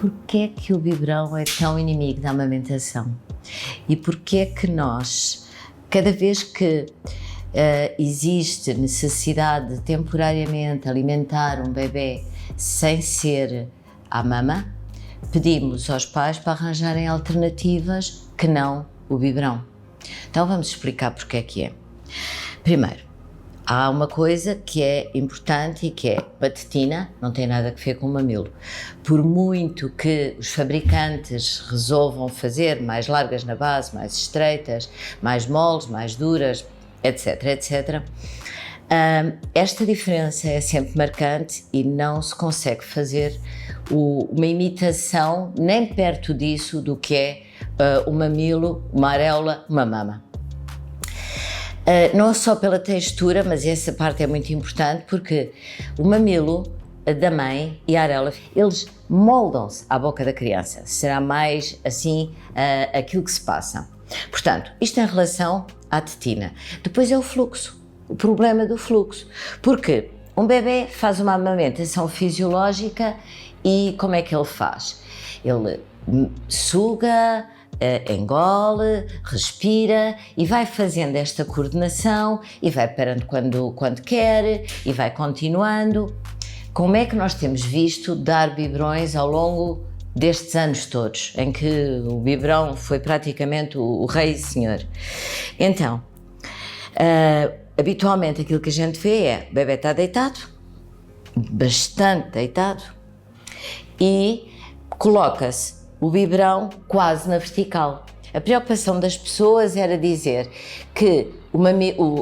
porquê que o biberão é tão inimigo da amamentação? E porquê que nós, cada vez que existe necessidade de temporariamente alimentar um bebê sem ser à mama, pedimos aos pais para arranjarem alternativas que não o biberão. Então vamos explicar porque é que é. Primeiro, há uma coisa que é importante e que é a tetina, não tem nada a ver com o mamilo. Por muito que os fabricantes resolvam fazer mais largas na base, mais estreitas, mais moles, mais duras, etc, etc, esta diferença é sempre marcante e não se consegue fazer uma imitação nem perto disso do que é o mamilo, uma areola, uma mama. Não só pela textura, mas essa parte é muito importante porque o mamilo da mãe e a areola, eles moldam-se à boca da criança. Será mais assim aquilo que se passa. Portanto, isto em relação à tetina. Depois é o fluxo, o problema do fluxo. Porque um bebê faz uma amamentação fisiológica e como é que ele faz? Ele suga, engole, respira e vai fazendo esta coordenação e vai parando quando quer e vai continuando. Como é que nós temos visto dar biberões ao longo destes anos todos, em que o biberão foi praticamente o rei e senhor? Então, habitualmente aquilo que a gente vê é o bebê está deitado, bastante deitado, e coloca-se o biberão quase na vertical. A preocupação das pessoas era dizer que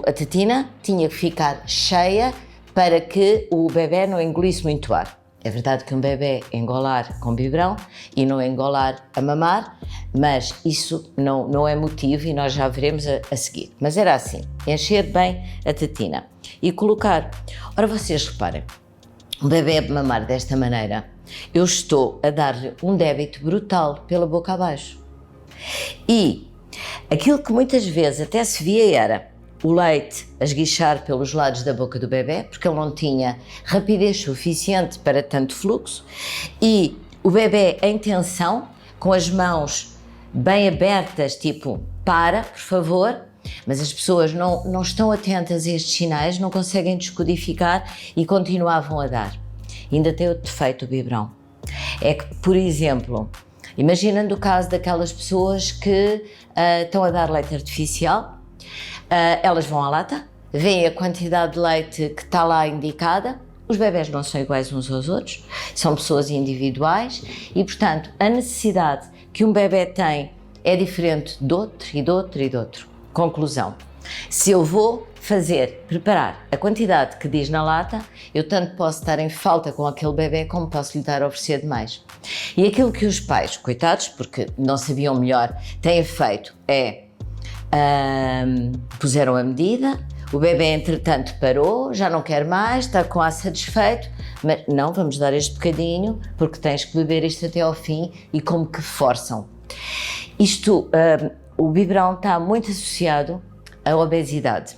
a tetina tinha que ficar cheia para que o bebê não engolisse muito ar. É verdade que um bebê engolar com biberão e não engolar a mamar, mas isso não é motivo e nós já veremos a seguir. Mas era assim, encher bem a tetina e colocar. Ora, vocês reparem, um bebê a mamar desta maneira, eu estou a dar-lhe um débito brutal pela boca abaixo. E aquilo que muitas vezes até se via era o leite a esguichar pelos lados da boca do bebê, porque ele não tinha rapidez suficiente para tanto fluxo, e o bebê em tensão, com as mãos bem abertas, tipo, para, por favor, mas as pessoas não estão atentas a estes sinais, não conseguem descodificar e continuavam a dar. Ainda tem outro defeito o biberão. É que, por exemplo, imaginando o caso daquelas pessoas que estão a dar leite artificial, elas vão à lata, veem a quantidade de leite que está lá indicada. Os bebés não são iguais uns aos outros, são pessoas individuais e, portanto, a necessidade que um bebê tem é diferente de outro e de outro e de outro. Conclusão: se eu vou preparar a quantidade que diz na lata, eu tanto posso estar em falta com aquele bebê como posso lhe dar a oferecer demais. E aquilo que os pais, coitados, porque não sabiam melhor, têm feito é puseram a medida, o bebê entretanto parou, já não quer mais, está com ar satisfeito, mas não, vamos dar este bocadinho porque tens que beber isto até ao fim, e como que forçam. O biberão está muito associado à obesidade.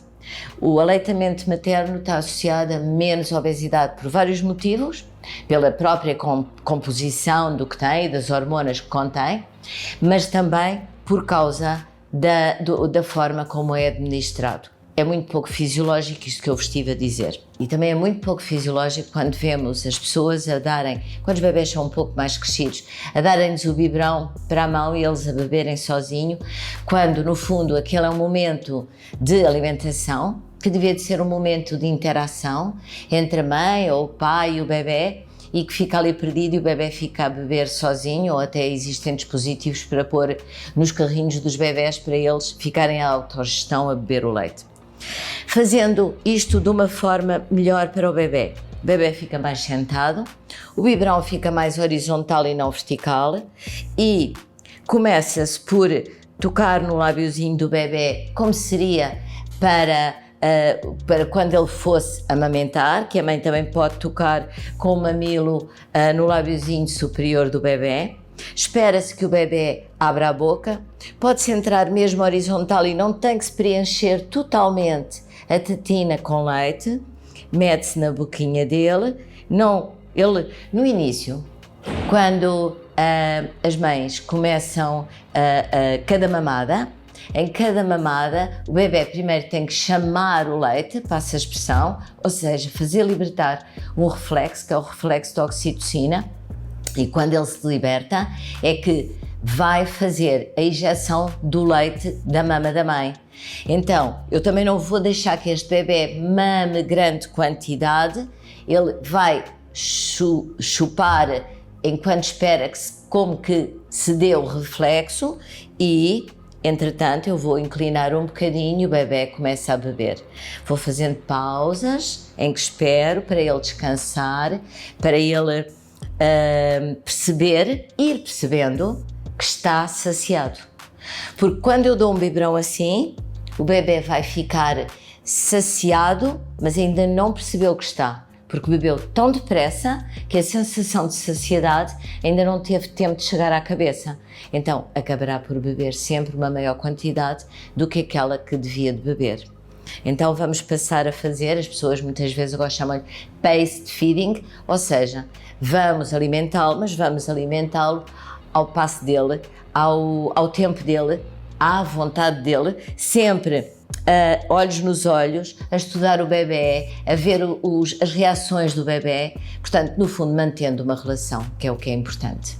O aleitamento materno está associado a menos obesidade por vários motivos, pela própria composição do que tem e das hormonas que contém, mas também por causa da forma como é administrado. É muito pouco fisiológico isto que eu vos estive a dizer. E também é muito pouco fisiológico quando vemos as pessoas a darem, quando os bebés são um pouco mais crescidos, a darem-lhes o biberão para a mão e eles a beberem sozinho, quando no fundo aquele é um momento de alimentação, que devia de ser um momento de interação entre a mãe ou o pai e o bebé, e que fica ali perdido e o bebé fica a beber sozinho, ou até existem dispositivos para pôr nos carrinhos dos bebés para eles ficarem à autogestão a beber o leite. Fazendo isto de uma forma melhor para o bebé fica mais sentado, o biberão fica mais horizontal e não vertical, e começa-se por tocar no lábiozinho do bebé, como seria para quando ele fosse amamentar, que a mãe também pode tocar com o mamilo no lábiozinho superior do bebê. Espera-se que o bebê abra a boca, pode-se entrar mesmo horizontal e não tem que se preencher totalmente a tetina com leite, mete-se na boquinha dele. Ele, no início, quando as mães começam cada mamada. Em cada mamada, o bebê primeiro tem que chamar o leite, passa a expressão, ou seja, fazer libertar um reflexo, que é o reflexo da oxitocina, e quando ele se liberta, é que vai fazer a injeção do leite da mama da mãe. Então, eu também não vou deixar que este bebê mame grande quantidade, ele vai chupar enquanto espera como que se dê o reflexo e, entretanto, eu vou inclinar um bocadinho e o bebê começa a beber. Vou fazendo pausas em que espero para ele descansar, para ele ir percebendo que está saciado. Porque quando eu dou um biberão assim, o bebê vai ficar saciado, mas ainda não percebeu que está. Porque bebeu tão depressa que a sensação de saciedade ainda não teve tempo de chegar à cabeça. Então, acabará por beber sempre uma maior quantidade do que aquela que devia de beber. Então, vamos passar a fazer, as pessoas muitas vezes agora chamam-lhe paced feeding, ou seja, vamos alimentá-lo, mas vamos alimentá-lo ao passo dele, ao tempo dele, à vontade dele, sempre olhos nos olhos, a estudar o bebê, a ver as reações do bebê, portanto, no fundo, mantendo uma relação, que é o que é importante.